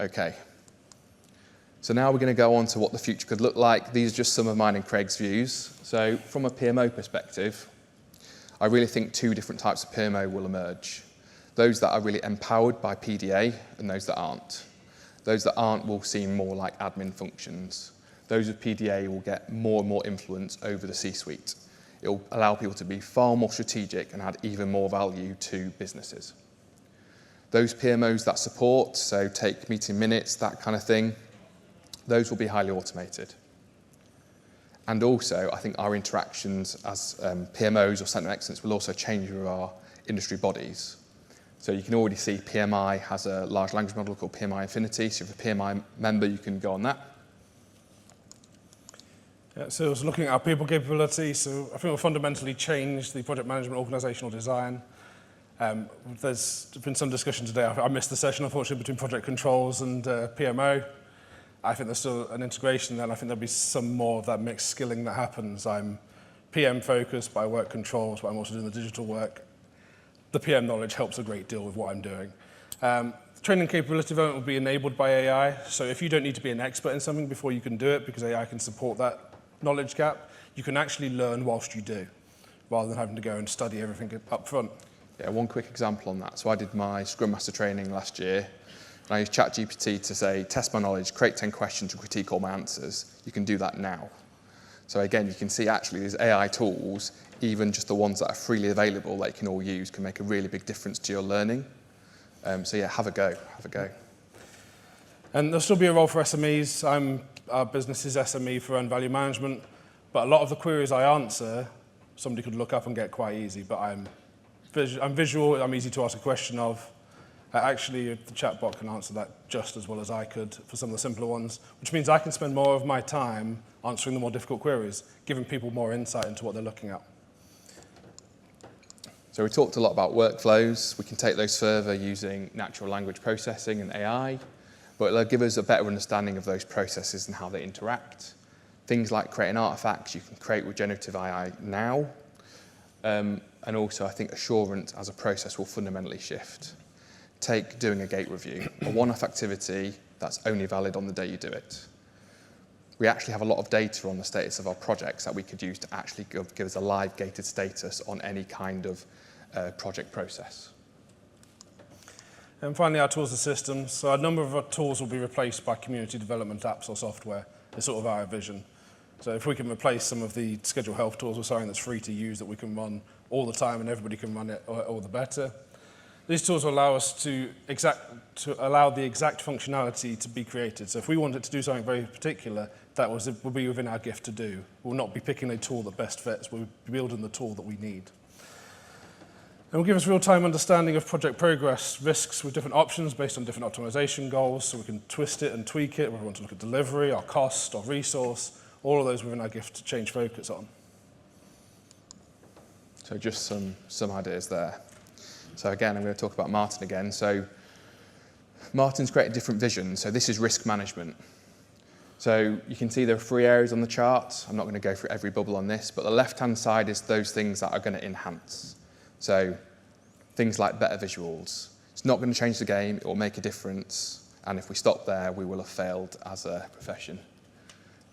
Okay. So now we're going to go on to what the future could look like. These are just some of mine and Craig's views. So from a PMO perspective, I really think two different types of PMO will emerge. Those that are really empowered by PDA and those that aren't. Those that aren't will seem more like admin functions. Those with PDA will get more and more influence over the C-suite. It will allow people to be far more strategic and add even more value to businesses. Those PMOs that support, so take meeting minutes, that kind of thing, those will be highly automated. And also, I think our interactions as PMOs or Centre of Excellence will also change with our industry bodies. So you can already see PMI has a large language model called PMI Infinity. So if you're a PMI member, you can go on that. Yeah, so I was looking at our people capability. So I think we'll fundamentally change the project management organizational design. There's been some discussion today. I missed the session, unfortunately, between project controls and PMO. I think there's still an integration there, and I think there'll be some more of that mixed skilling that happens. I'm PM focused, but I work controls, but I'm also doing the digital work. The PM knowledge helps a great deal with what I'm doing. Training capability development will be enabled by AI. So if you don't need to be an expert in something before you can do it, because AI can support that knowledge gap, you can actually learn whilst you do, rather than having to go and study everything up front. Yeah, one quick example on that. So I did my Scrum Master training last year. And I used ChatGPT to say, test my knowledge, create 10 questions to critique all my answers. You can do that now. So again, you can see actually these AI tools, even just the ones that are freely available that you can all use, can make a really big difference to your learning. So yeah, have a go. And there'll still be a role for SMEs. I'm our business's SME for unveil management, but a lot of the queries I answer, somebody could look up and get quite easy, but I'm visual, I'm easy to ask a question of. Actually, the chatbot can answer that just as well as I could for some of the simpler ones, which means I can spend more of my time answering the more difficult queries, giving people more insight into what they're looking at. So we talked a lot about workflows. We can take those further using natural language processing and AI, but it'll give us a better understanding of those processes and how they interact. Things like creating artifacts you can create with generative AI now, and also I think assurance as a process will fundamentally shift. Take doing a gate review, a one-off activity that's only valid on the day you do it. We actually have a lot of data on the status of our projects that we could use to actually give us a live gated status on any kind of project process. And finally, our tools and systems. So a number of our tools will be replaced by community development apps or software. It's sort of our vision. So if we can replace some of the schedule health tools with something that's free to use that we can run all the time and everybody can run it, all the better. These tools will allow us to allow the exact functionality to be created. So if we wanted to do something very particular, that will be within our gift to do. We'll not be picking a tool that best fits. We'll be building the tool that we need. And will give us real-time understanding of project progress, risks with different options based on different optimization goals, so we can twist it and tweak it. Whether we want to look at delivery, or cost, or resource, all of those within our gift to change focus on. So just some ideas there. So again, I'm going to talk about Martin again. So Martin's created a different vision. So this is risk management. So you can see there are 3 areas on the chart. I'm not going to go through every bubble on this, but the left-hand side is those things that are going to enhance. So things like better visuals. It's not going to change the game. It will make a difference. And if we stop there, we will have failed as a profession.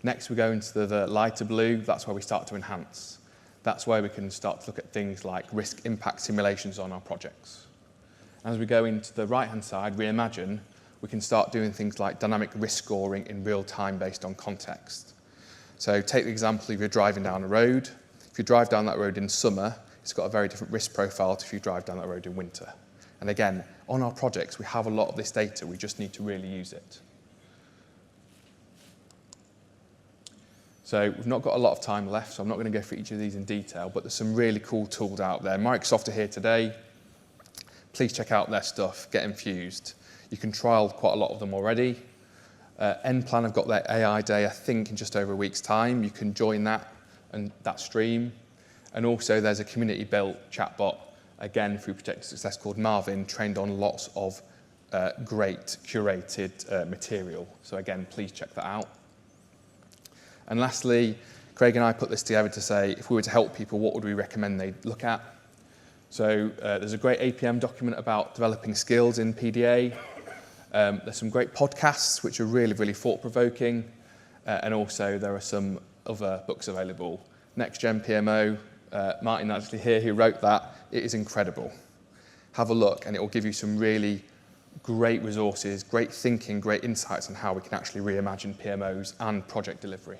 Next, we go into the lighter blue. That's where we start to enhance. That's where we can start to look at things like risk impact simulations on our projects. As we go into the right-hand side, reimagine, we can start doing things like dynamic risk scoring in real time based on context. So take the example if you're driving down a road. If you drive down that road in summer, it's got a very different risk profile to if you drive down that road in winter. And again, on our projects, we have a lot of this data. We just need to really use it. So we've not got a lot of time left, so I'm not going to go through each of these in detail, but there's some really cool tools out there. Microsoft are here today. Please check out their stuff, get infused. You can trial quite a lot of them already. Nplan have got their AI day, I think, in just over a week's time. You can join that and that stream. And also there's a community-built chatbot, again, through Project Success called Marvin, trained on lots of great curated material. So again, please check that out. And lastly, Craig and I put this together to say, if we were to help people, what would we recommend they look at? So there's a great APM document about developing skills in PDA. There's some great podcasts which are really, really thought-provoking, and also there are some other books available. Next Gen PMO, Martin actually here who wrote that, it is incredible. Have a look and it will give you some really great resources, great thinking, great insights on how we can actually reimagine PMOs and project delivery.